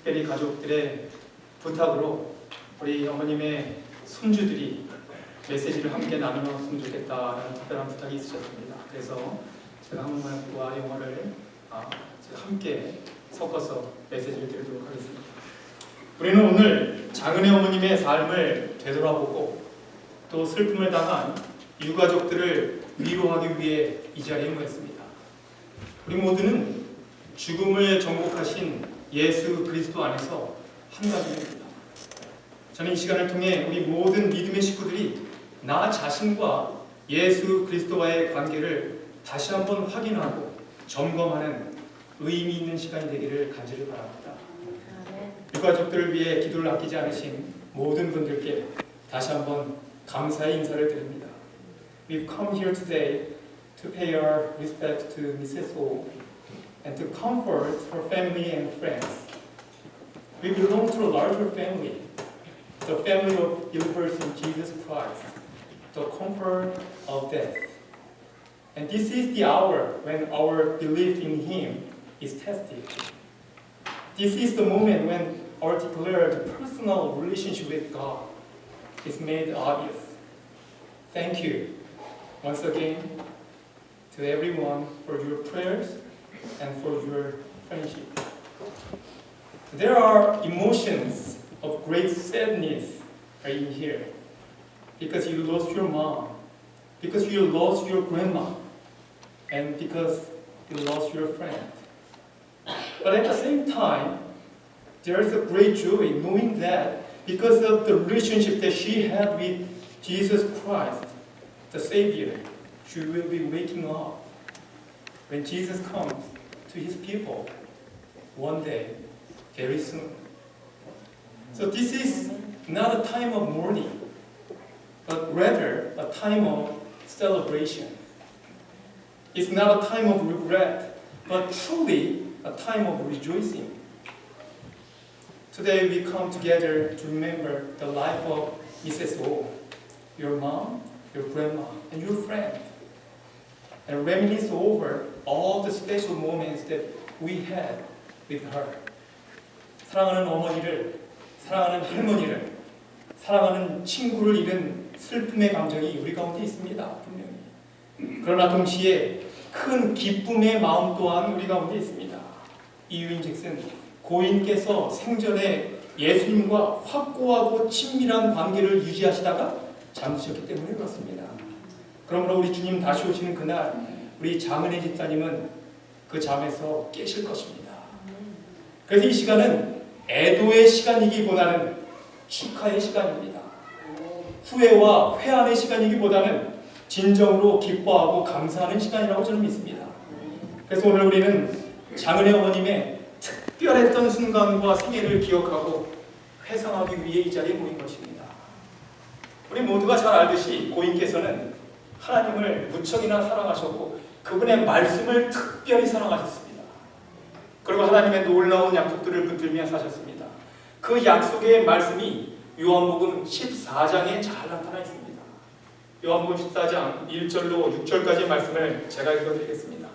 특별히 가족들의 부탁으로 우리 어머님의 손주들이 메시지를 함께 나누었으면 좋겠다라는 특별한 부탁이 있으셨습니다. 그래서 제가 한국말과 영어를 함께 섞어서 메시지를 드리도록 하겠습니다. 우리는 오늘 장은혜 어머님의 삶을 되돌아보고 또 슬픔을 당한 유가족들을 위로하기 위해 이 자리에 모였습니다. 우리 모두는 죽음을 정복하신 예수 그리스도 안에서 한 가족입니다. 저는 이 시간을 통해 우리 모든 믿음의 식구들이 나 자신과 예수 그리스도와의 관계를 다시 한번 확인하고 점검하는 의미 있는 시간이 되기를 간절히 바랍니다. 유가족들을 위해 기도를 아끼지 않으신 모든 분들께 다시 한번 감사의 인사를 드립니다. We've come here today to pay our respect to Mrs. O and to comfort her family and friends. We belong to a larger family, the family of believers in Jesus Christ, the comfort of death. And this is the hour when our belief in Him is tested. This is the moment when our declared personal relationship with God is made obvious. Thank you once again to everyone for your prayers and for your friendship. There are emotions of great sadness in here because you lost your mom, because you lost your grandma, and because you lost your friend. But at the same time, there is a great joy knowing that because of the relationship that she had with Jesus Christ, the Savior, she will be waking up when Jesus comes to His people one day, very soon. So this is not a time of mourning, but rather a time of celebration. It's not a time of regret, but truly a time of rejoicing. Today we come together to remember the life of Mrs. O, your mom, your grandma, and your friend, and reminisce over all the special moments that we had with her. 사랑하는 어머니를, 사랑하는 할머니를, 사랑하는 친구를 잃은 슬픔의 감정이 우리 가운데 있습니다. 분명히. 그러나 동시에 큰 기쁨의 마음 또한 우리 가운데 있습니다. 이유인즉슨 고인께서 생전에 예수님과 확고하고 친밀한 관계를 유지하시다가 잠드셨기 때문에 그렇습니다. 그러므로 우리 주님 다시 오시는 그날 우리 장은혜 집사님은 그 잠에서 깨실 것입니다. 그래서 이 시간은 애도의 시간이기보다는 축하의 시간입니다. 후회와 회한의 시간이기보다는 진정으로 기뻐하고 감사하는 시간이라고 저는 믿습니다. 그래서 오늘 우리는 장은혜 어머님의 특별했던 순간과 생애를 기억하고 회상하기 위해 이 자리에 모인 것입니다. 우리 모두가 잘 알듯이 고인께서는 하나님을 무척이나 사랑하셨고 그분의 말씀을 특별히 사랑하셨습니다. 그리고 하나님의 놀라운 약속들을 붙들며 사셨습니다. 그 약속의 말씀이 요한복음 14장에 잘 나타나 있습니다. 요한복음 14장 1절로 6절까지의 말씀을 제가 읽어드리겠습니다.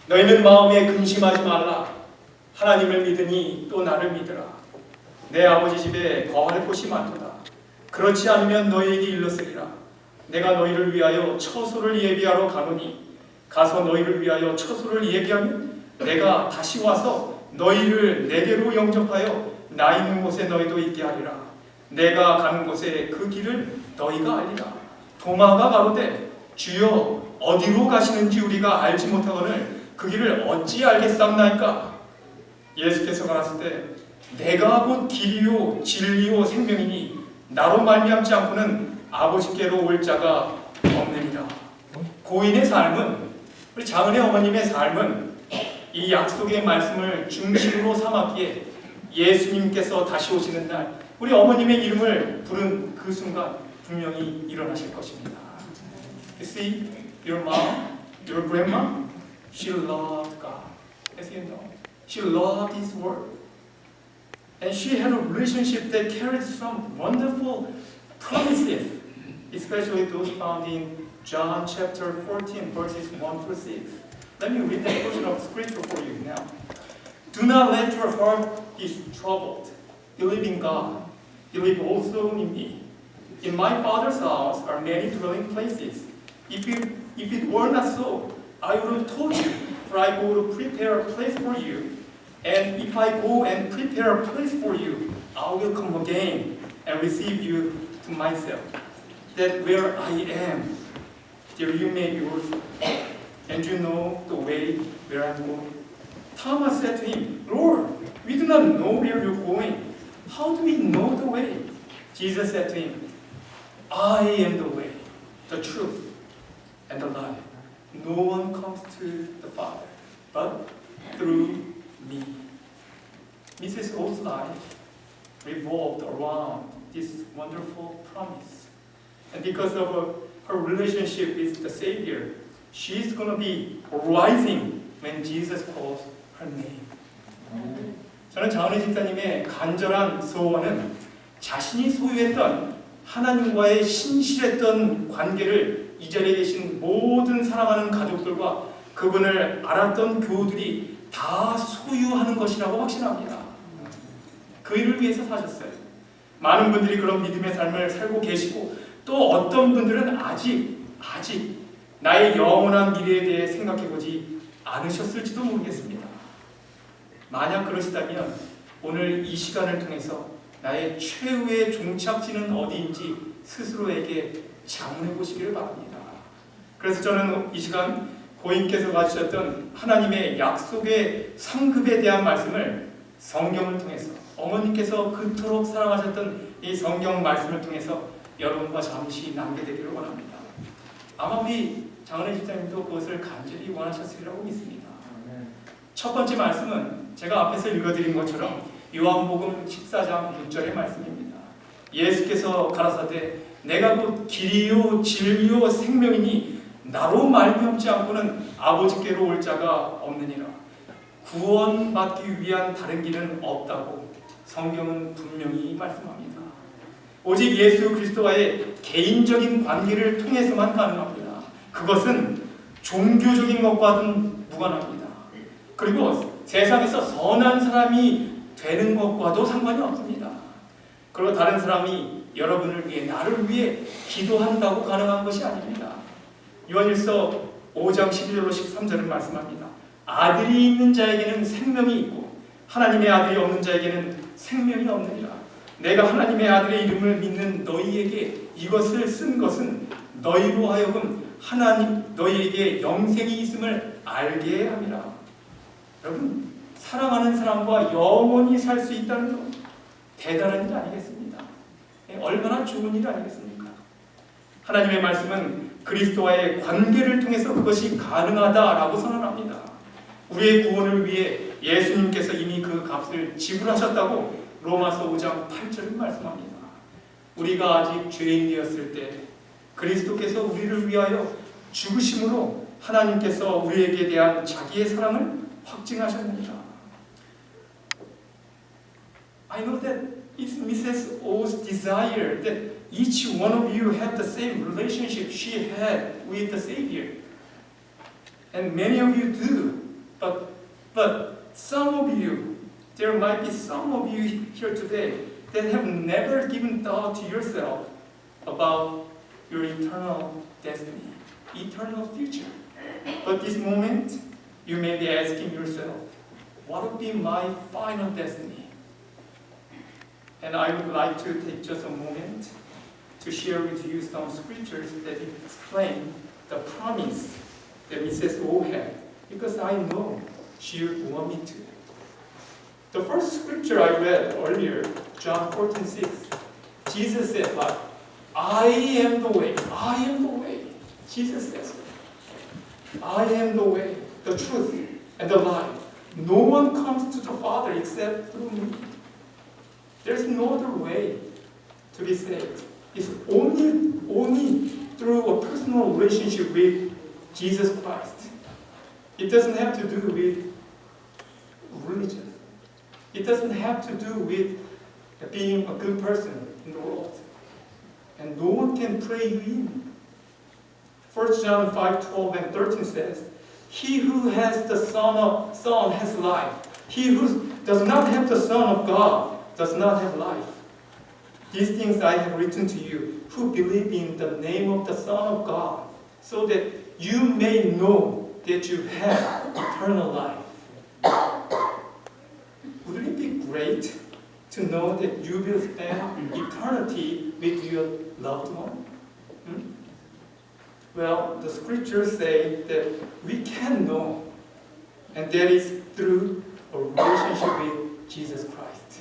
너희는 마음에 근심하지 말라. 하나님을 믿으니 또 나를 믿으라. 내 아버지 집에 거할 곳이 많도다. 그렇지 않으면 너희에게 일렀으리라. 내가 너희를 위하여 처소를 예비하러 가노니 가서 너희를 위하여 처소를 예비하면 내가 다시 와서 너희를 내게로 영접하여 나 있는 곳에 너희도 있게 하리라. 내가 가는 곳에 그 길을 너희가 알리라. 도마가 가로되 주여 어디로 가시는지 우리가 알지 못하거늘 그 길을 어찌 알겠사옵나이까. 예수께서 가라사대 때 내가 곧 길이요 진리요 생명이니 나로 말미암지 않고는 아버지께로 올 자가 없느니라. 고인의 삶은, 우리 장은혜 어머님의 삶은 이 약속의 말씀을 중심으로 삼았기에 예수님께서 다시 오시는 날 우리 어머님의 이름을 부른 그 순간 분명히 일어나실 것입니다. You see, your mom, your grandma, she loved God. As you know, she loved His Word. And she had a relationship that carried some wonderful promises, especially those found in John chapter 14, verses 1 through 6. Let me read that portion of scripture for you now. Do not let your heart be troubled. Believe in God. Believe also in me. In my Father's house are many dwelling places. If it were not so, I would have told you, for I go to prepare a place for you. And if I go and prepare a place for you, I will come again and receive you to myself, that where I am, there you may be also, and you know the way where I'm going. Thomas said to him, Lord, we do not know where you're going. How do we know the way? Jesus said to him, I am the way, the truth, and the life. No one comes to the Father but through me. Mrs. O's life revolved around this wonderful promise. And because of her relationship with the Savior, she's going to be rising when Jesus calls her name. 저는 장은혜 집사님의 간절한 소원은 자신이 소유했던 하나님과의 신실했던 관계를 이 자리에 계신 모든 사랑하는 가족들과 그분을 알았던 교우들이 다 소유하는 것이라고 확신합니다. 그 일을 위해서 사셨어요. 많은 분들이 그런 믿음의 삶을 살고 계시고 또 어떤 분들은 아직 나의 영원한 미래에 대해 생각해보지 않으셨을지도 모르겠습니다. 만약 그러시다면 오늘 이 시간을 통해서 나의 최후의 종착지는 어디인지 스스로에게 자문해 보시기를 바랍니다. 그래서 저는 이 시간 고인께서 가지셨던 하나님의 약속의 상급에 대한 말씀을 성경을 통해서 어머니께서 그토록 사랑하셨던 이 성경 말씀을 통해서 여러분과 잠시 남겨드리기를 원합니다. 아마 우리 장은혜 집사님도 그것을 간절히 원하셨으리라고 믿습니다. 첫 번째 말씀은 제가 앞에서 읽어드린 것처럼 요한복음 14장 6절의 말씀입니다. 예수께서 가라사대 내가 곧 길이요 진리요 생명이니 나로 말미암지 않고는 아버지께로 올 자가 없느니라. 구원받기 위한 다른 길은 없다고 성경은 분명히 말씀합니다. 오직 예수 그리스도와의 개인적인 관계를 통해서만 가능합니다. 그것은 종교적인 것과는 무관합니다. 그리고 세상에서 선한 사람이 되는 것과도 상관이 없습니다. 그리고 다른 사람이 여러분을 위해 나를 위해 기도한다고 가능한 것이 아닙니다. 요한일서 5장 11절로 13절은 말씀합니다. 아들이 있는 자에게는 생명이 있고 하나님의 아들이 없는 자에게는 생명이 없느니라. 내가 하나님의 아들의 이름을 믿는 너희에게 이것을 쓴 것은 너희로 하여금 하나님 너희에게 영생이 있음을 알게 함이라. 여러분, 사랑하는 사람과 영원히 살 수 있다는 것 대단한 일 아니겠습니까? 얼마나 좋은 일 아니겠습니까? 하나님의 말씀은 그리스도와의 관계를 통해서 그것이 가능하다라고 선언합니다. 우리의 구원을 위해 예수님께서 이미 그 값을 지불하셨다고 로마서 5장 8절은 말씀합니다. 우리가 아직 죄인이었을 때 그리스도께서 우리를 위하여 죽으심으로 하나님께서 우리에게 대한 자기의 사랑을 확증하셨느니라. I know that it's Mrs. O's desire that each one of you have the same relationship she had with the Savior. And many of you do. But some of you, there might be some of you here today that have never given thought to yourself about your eternal destiny, eternal future. But this moment, you may be asking yourself, what would be my final destiny? And I would like to take just a moment to share with you some scriptures that explain the promise that Mrs. O had, because I know she would want me to. The first scripture I read earlier, John 14:6, Jesus said, I am the way, I am the way. Jesus says, I am the way, the truth, and the life. No one comes to the Father except through me. There's no other way to be saved. It's only through a personal relationship with Jesus Christ. It doesn't have to do with religion. It doesn't have to do with being a good person in the world. And no one can pray you in. 1 John 5:12 and 13 says, He who has the Son has life. He who does not have the Son of God does not have life. These things I have written to you, who believe in the name of the Son of God, so that you may know that you have eternal life. Wouldn't it be great to know that you will spend eternity with your loved one? Well, the scriptures say that we can know, and that is through a relationship with Jesus Christ.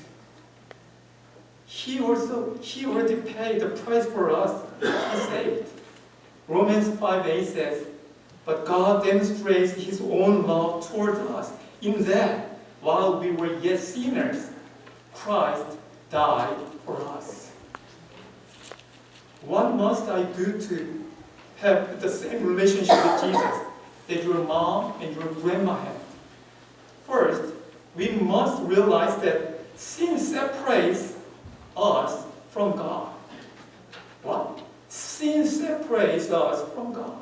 He already paid the price for us to be saved. Romans 5:8 says, but God demonstrates His own love toward us in that while we were yet sinners, Christ died for us. What must I do to have the same relationship with Jesus that your mom and your grandma had? First, we must realize that sin separates us from God. What? Sin separates us from God.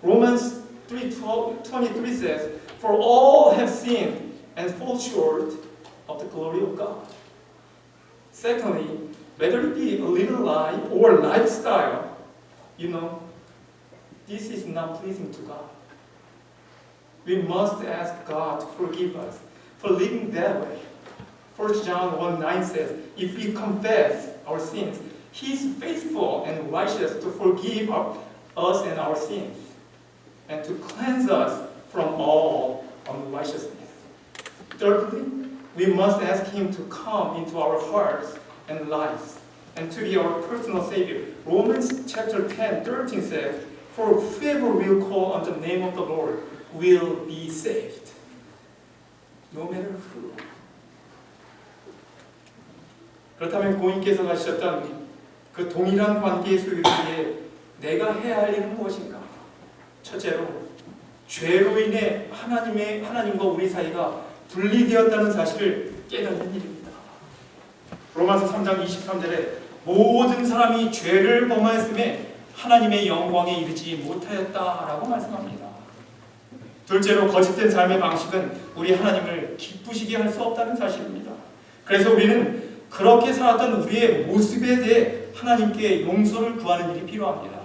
Romans 3:23 says, for all have sinned and fall short of the glory of God. Secondly, whether it be a little lie or lifestyle, this is not pleasing to God. We must ask God to forgive us for living that way. 1 John 1:9 says, if we confess our sins, He is faithful and righteous to forgive us and our sins, and to cleanse us from all unrighteousness. Thirdly, we must ask Him to come into our hearts and lives, and to be our personal Savior. Romans chapter 10:13 says, for whoever will call on the name of the Lord will be saved. No matter who. 그렇다면 고인께서 가지셨던 그 동일한 관계의 소유기에 내가 해야 할 일은 무엇인가? 첫째로, 죄로 인해 하나님과 우리 사이가 분리되었다는 사실을 깨닫는 일입니다. 로마서 3장 23절에 모든 사람이 죄를 범하였음에 하나님의 영광에 이르지 못하였다라고 말씀합니다. 둘째로, 거짓된 삶의 방식은 우리 하나님을 기쁘시게 할 수 없다는 사실입니다. 그래서 우리는 그렇게 살았던 우리의 모습에 대해 하나님께 용서를 구하는 일이 필요합니다.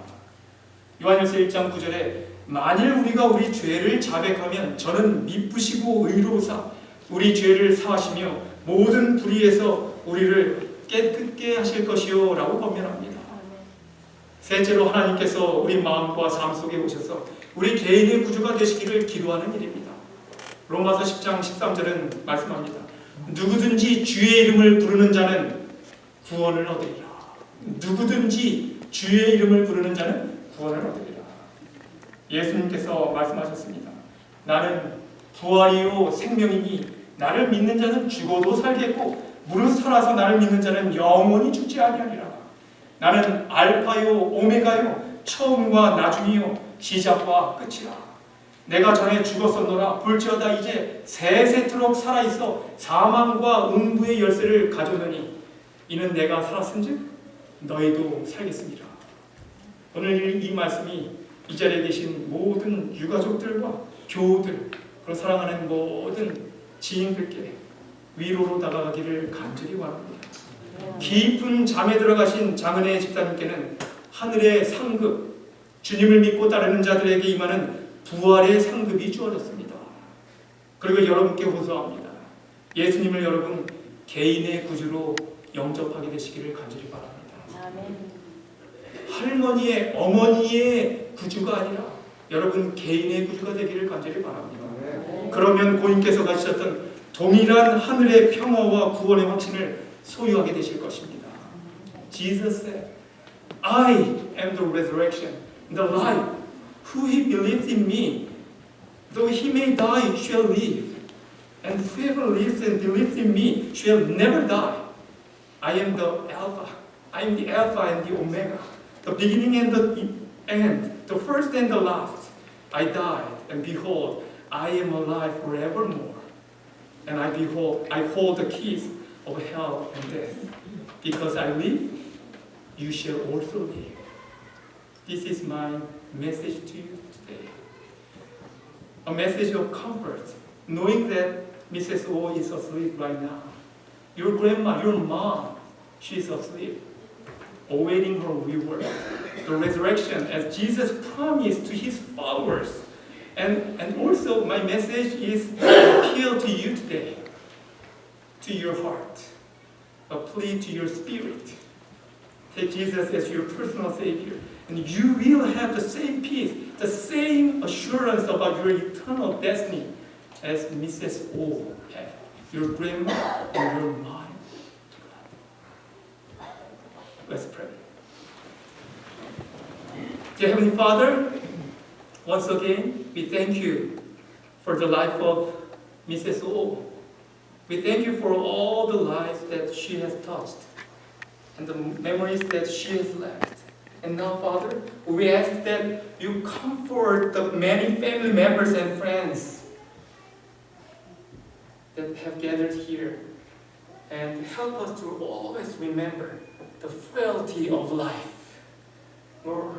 요한일서 1장 9절에 만일 우리가 우리 죄를 자백하면 저는 미쁘시고 의로우사 우리 죄를 사하시며 모든 불의에서 우리를 깨끗게 하실 것이요 라고 권면합니다. 셋째로, 하나님께서 우리 마음과 삶 속에 오셔서 우리 개인의 구주가 되시기를 기도하는 일입니다. 로마서 10장 13절은 말씀합니다. 누구든지 주의 이름을 부르는 자는 구원을 얻으리라. 누구든지 주의 이름을 부르는 자는 구원을 얻으리라. 예수님께서 말씀하셨습니다. 나는 부활이요 생명이니 나를 믿는 자는 죽어도 살겠고 무릇 살아서 나를 믿는 자는 영원히 죽지 아니하리라. 나는 알파요 오메가요 처음과 나중이요 시작과 끝이라. 내가 전에 죽었었노라 볼지어다 이제 세세토록 살아있어 사망과 음부의 열쇠를 가져오느니 이는 내가 살았은즉 너희도 살겠습니다. 오늘 이 말씀이 이 자리에 계신 모든 유가족들과 교우들, 그리고 사랑하는 모든 지인들께 위로로 다가가기를 간절히 바랍니다. 깊은 잠에 들어가신 장은혜 집사님께는 하늘의 상급, 주님을 믿고 따르는 자들에게 임하는 부활의 상급이 주어졌습니다. 그리고 여러분께 호소합니다. 예수님을 여러분 개인의 구주로 영접하게 되시기를 간절히 바랍니다. 아멘. 할머니의, 어머니의 구주가 아니라 여러분 개인의 구주가 되기를 간절히 바랍니다. 아멘. 그러면 고인께서 가지셨던 동일한 하늘의 평화와 구원의 확신을 소유하게 되실 것입니다. Jesus said, I am the resurrection, the life. Who he believes in me, though he may die, shall live. And whoever lives and believes in me shall never die. I am the Alpha. I am the Alpha and the Omega, the beginning and the end, the first and the last. I died, and behold, I am alive forevermore. And I hold the keys of hell and death. Because I live, you shall also live. This is my message to you today. A message of comfort, knowing that Mrs. O is asleep right now. Your grandma, your mom, she's asleep, awaiting her reward, the resurrection, as Jesus promised to his followers. And also, my message is an appeal to you today, to your heart, a plea to your spirit. Take Jesus as your personal Savior, and you will have the same peace, the same assurance about your eternal destiny as Mrs. O had, your grandma and your mom. Let's pray. Dear Heavenly Father, once again, we thank you for the life of Mrs. O. We thank you for all the lives that she has touched and the memories that she has left. And now, Father, we ask that you comfort the many family members and friends that have gathered here and help us to always remember the frailty of life. Lord,